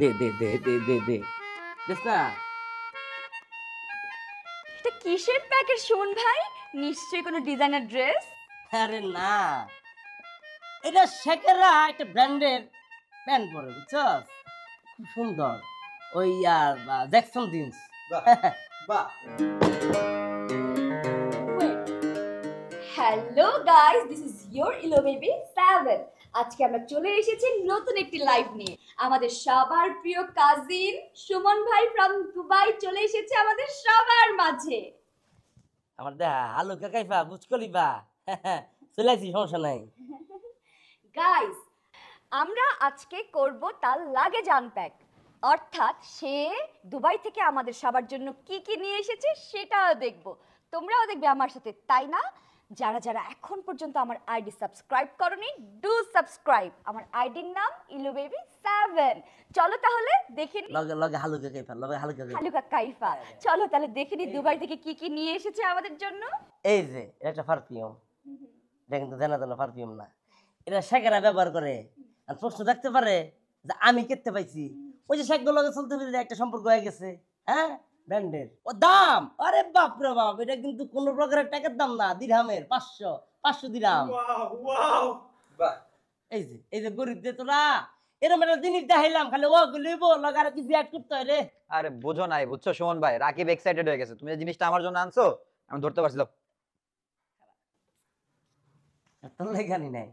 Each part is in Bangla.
দে দে দে দে দে দে দেখ না। এটা কিসের প্যাকেট সুমন ভাই? নিশ্চয়ই কোনো ডিজাইনার ড্রেস। আরে না, এটা শেখেরা একটা ব্র্যান্ডের প্যান্ট পরে, বুঝছস? খুব সুন্দর, ওই জ্যাকসন জিন্স। বাহ hello guys, this is your Elo baby 7। আজকে আমরা চলে এসেছি নতুন একটি লাইভ নিয়ে। আমাদের সবার প্রিয় কাজিন সুমন ভাই ফ্রম দুবাই চলে এসেছে আমাদের সবার মাঝে। আমার দেখা আলু কাকাইফা বুঝকলিবা চলে আসি, সমস্যা নাই। গাইস, আমরা আজকে করব তার লাগেজ আনপ্যাক, অর্থাৎ সে দুবাই থেকে আমাদের সবার জন্য কি কি নিয়ে এসেছে সেটাও দেখব, তোমরাও দেখবে আমার সাথে, তাই না? যারা যারা এখন পর্যন্ত আমার আইডি সাবস্ক্রাইব করনি, ডু সাবস্ক্রাইব। আমার আইডির নাম ইলো বেবি 7। চলো তাহলে দেখে নি লগে লগে হালু কাকাইফা, লগে হালু কাকাইফা। হালুকা কাইফা। চলো তাহলে দেখে নি দুবাই থেকে কি কি নিয়ে এসেছে আমাদের জন্য। এই যে এটা একটা পারফিউম, এটা কিন্তু দেনা দেনা পারফিউম না, এটা শেখেরা ব্যবহার করে। আর প্রশ্ন থাকতে পারে যে আমি কেটে পাইছি, ওই যে শেখগুলো লগে চলতে ফিরে একটা সম্পর্ক হয়ে গেছে, হ্যাঁ, ব্র্যান্ডের। ও দাম, আরে বাপ রে বাপ, এটা কিন্তু কোন প্রকারের টাকার দাম না, দিরহামের 500 দিরহাম। বাহ এই যে গরিব যে তোরা এরকম একটা জিনিস দেখাইলাম, খালি ও গুলিব লগে আর কিছু অ্যাড করতে হয় রে। আরে বুঝো নাই, বুঝছো সুমন ভাই, রাকিব এক্সাইটেড হয়ে গেছে। তুমি যে জিনিসটা আমার জন্য আনছো আমি ধরতে পারছিলাম। তোর লেগে আনি নাই,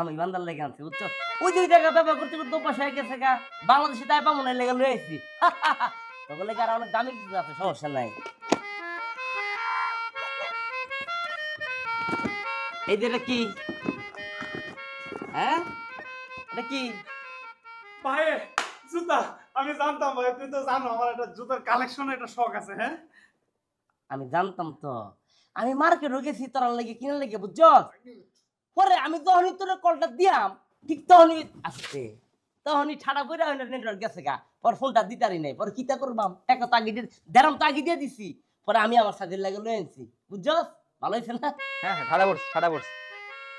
আমি বান্দার লেগে আনছি, বুঝছো? ওই 2 টাকা ব্যবহার করতে করতে অভ্যাস হয়ে গেছে গা, বাংলাদেশে তাই পাবো না, লেগে লয়ে আইছি। তখন লেগে আর অনেক দামি কিছু আছে, সমস্যা নাই। এই যে এটা কি, হ্যাঁ এটা কি? ভাই জুতা, আমি জানতাম ভাই, তুই তো জানো আমার একটা জুতার কালেকশন, একটা শখ আছে। হ্যাঁ আমি জানতাম তো, আমি মার্কেটে গেছি তোর লেগে কিনার লেগে, বুঝছো? পরে আমি যখনই তোর কলটা দিয়াম, ঠিক তখনই আসছে, তখনই ঠাড়া করে নেটওয়ার্ক গেছে গা। পর ফোনটা দিতারি নাই, পরে কিতা করবাম, টাকা তো আগে দিয়ে দেরাম, তো আগে দিয়ে দিছি। পরে আমি আমার সাথে লাগে লয়ে আনছি, বুঝছো? ভালো হয়েছে না? হ্যাঁ হ্যাঁ, ঠাডা পড়ছে,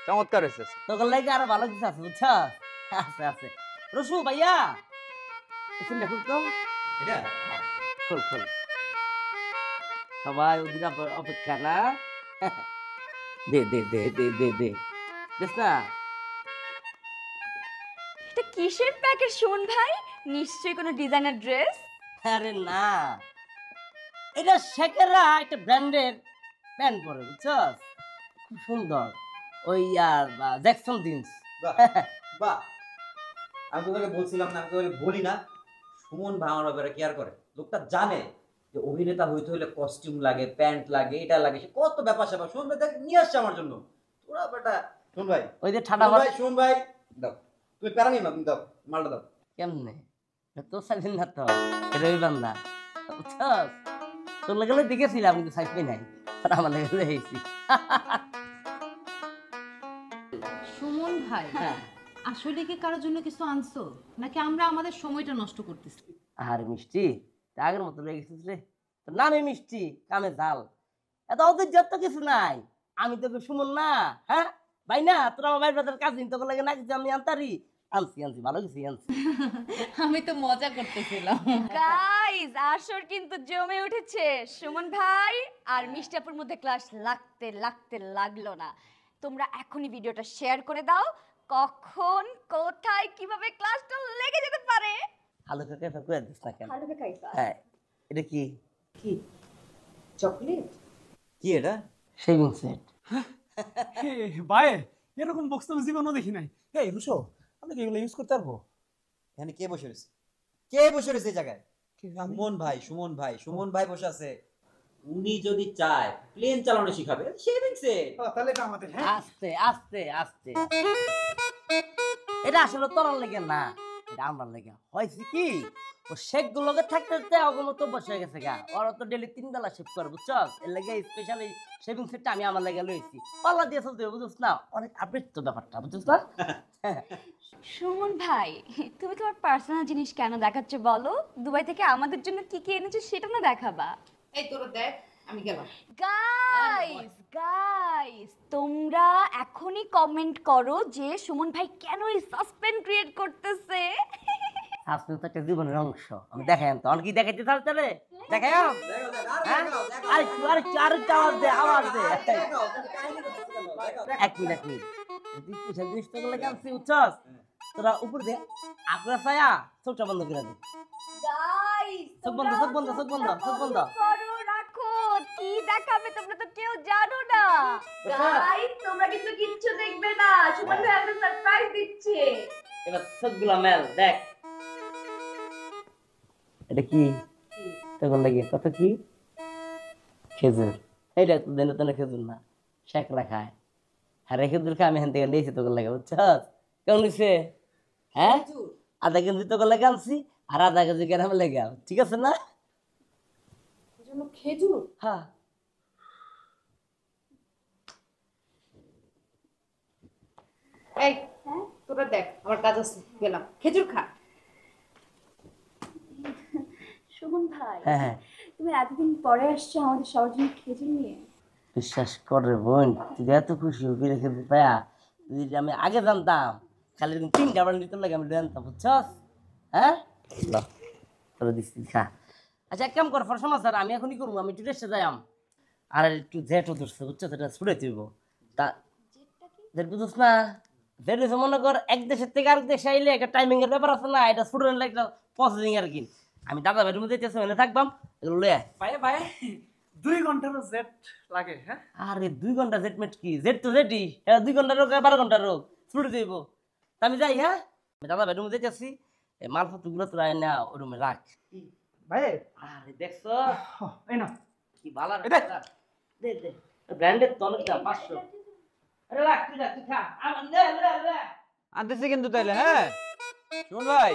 চমৎকার হয়েছে। তোর লাগে আরো ভালো কিছু আছে, বুঝছো? আছে আছে। রসু ভাইয়া এখানটা খুল তো, এটা খুল খুল। সবাই ওদিন অপেক্ষা না। দে দে দে দে দে দে দেখ না। এটা কিসের প্যাকেট সুমন ভাই? নিশ্চয়ই কোনো ডিজাইনার ড্রেস। আরে না, এটা শেখেরা একটা ব্র্যান্ডের প্যান্ট পরে, বুঝছো? খুব সুন্দর, ওই জ্যাকসন জিন্স। বাহ, আমি তোকে বলছিলাম না, আমি তোকে বলি না, সুমন ভাই আমার ব্যাপারে কেয়ার করে। লোকটা জানে যে অভিনেতা হইতে হলে কস্টিউম লাগে, প্যান্ট লাগে, এটা লাগে, সে কত ব্যাপার স্যাপার। সুমন ভাই দেখ নিয়ে আসছে আমার জন্য। তোরা বেটা সুমন ভাই, ওই যে ঠাডা সুমন ভাই দাও, তুমি প্যারা নিও না, তুমি দাও মালটা দাও। কেমনে, তোর সাইজ না তো, এটা ওই বান্দা, বুঝছো? তোর লাগে দেখেছিলাম কিন্তু সাইজ পাই নাই, আমার লাগে হয়েছি। সুমন ভাই, হ্যাঁ, আসলে কি কারোর জন্য কিছু আনছো নাকি আমরা আমাদের সময়টা নষ্ট করতেছি? আর মিষ্টি আগের মতো লেগে গেছিস রে, তোর নামে মিষ্টি কামে ঝাল, এত ওদের যত কিছু নাই। আমি তোকে সুমন না, হ্যাঁ ভাই না, তোর আমার ভাই ব্রাদার কাজিন, তোকে লাগে না কিছু আমি আনতারি, আনছি আনছি ভালো কিছু আনছি। আমি তো মজা করতেছিলাম। গাইস, আসর কিন্তু জমে উঠেছে। সুমন ভাই আর মিষ্টাপুর মধ্যে ক্লাস লাগতে লাগতে লাগলো না। তোমরা এখনই ভিডিওটা শেয়ার করে দাও, কখন কোথায় কিভাবে ক্লাসটা লেগে যেতে পারে। আলু কাকে করে দিস না কেন? হালুকা কাইফা। হ্যাঁ, এটা কি? কি চকলেট? কি এটা? Shaving set. ভাই এরকম বক্স তো আমি জীবনও দেখি নাই। এই রুশো, আপনি কি এগুলো ইউজ করতে পারবো? এখানে কে বসে রয়েছে? কে বসে রয়েছে এই জায়গায়? সুমন ভাই বসে আছে। উনি যদি চায় প্লেন চালানো শিখাবে, শেভিং সেট। তাহলে এটা আমাদের। হ্যাঁ আস্তে আস্তে আস্তে, এটা আসলে তোরার লেগে না, এটা আমার লেগে হয়েছে কি, ও শেখ গুলোকে থাকতে থাকতে ওগুলো তো বসে গেছে গা, ওরা তো ডেলি 3 বেলা শেভ করে, বুঝছো? এর লেগে স্পেশালি শেভিং সেটটা আমি আমার লেগে লইছি, পাল্লা দিয়ে চলতে হবে, বুঝছ না? অনেক আপডেট তো ব্যাপারটা, বুঝছ না? সুমন ভাই, তুমি তোমার পার্সোনাল জিনিস কেন দেখাচ্ছ বলো? দুবাই থেকে আমাদের জন্য কি কি এনেছো সেটা না দেখাবা? এই তোরা দেখ, আমি গেলাম। গাইস, তোমরা এখনই কমেন্ট করো যে সুমন ভাই কেন এই সাসপেন্স ক্রিয়েট করতেছে। সাসপেন্স একটা জীবনের অংশ। আমি দেখাই তো অনেক কি দেখাইতে চালতে রে দেখাই হ্যাঁ আরেকটু আওয়াজ দে এক মিনিট তুই কিসের জিনিস তো গুলো কেমন উচ্ছ্বাস তোরা উপর দে আপনার ছায়া চোখটা বন্ধ করে দে গাইস চোখ বন্ধ করো রাখো কি দেখাবে তোমরা তো কেউ জানো না গাইস তোমরা কিন্তু কিচ্ছু দেখবে না সুমন ভাই আমাদের সারপ্রাইজ দিচ্ছে এবার চোখগুলো মেল দেখ এটা কি তখন লাগে কত কি খেজুর এইটা তো দেন তো না খেজুর না শেকলা খায় হ্যাঁ খেজুর খায় আমি এখান থেকে নিয়েছি তোকে লাগে বুঝছস কেমন নিছে হ্যাঁ আধা কেজি তোকে লাগে আনছি আর আধা কেজি কেন লেগে ঠিক আছে না জন্য খেজুর হ্যাঁ এই তোরা দেখ আমার কাজ আছে গেলাম খেজুর খা সুমন ভাই হ্যাঁ তুমি এতদিন পরে আসছো আমাদের সবার জন্য খেজুর নিয়ে বিশ্বাস করে বোন তুই এত খুশি হবি রেখে পায়া যদি আমি আগে জানতাম খালি এরকম 3টা বার নিতে লাগে আমি জানতাম বুঝছস হ্যাঁ তোরা দিচ্ছি খা আচ্ছা এক কাম কর ফর সমাচার আমি এখনই করবো আমি একটু রেস্টে যাই আর একটু জেটও ধরছে বুঝছো সেটা ছুড়ে তুইব তা জেট বুঝছ না জেট হচ্ছে মনে কর এক দেশের থেকে আরেক দেশে আইলে একটা টাইমিং এর ব্যাপার আছে না এটা ছুটে নিলে একটা প্রসেসিং আর কি আমি দাদা বেডরুমে যেতেছি ওখানে থাকবাম এগুলো লয়ে ভাই 2 ঘন্টারও জেট লাগে হ্যাঁ আরে 2 ঘন্টা জেটমেট কি জেট তো জেটই এটা 2 ঘন্টার রোগ 12 ঘন্টার রোগ ছুটে দেব তা আমি যাই হ্যাঁ আমি দাদা বেডরুমে যেতেছি এই মালপত্রগুলো তোরা না ওই রুমে রাখ ভাই আরে দেখছো এই না কি ভালো এটা দে ব্র্যান্ডের তনটা 500 আরে রাখ তুই খা আমার লে আনতেছি কিন্তু তাইলে হ্যাঁ সুমন ভাই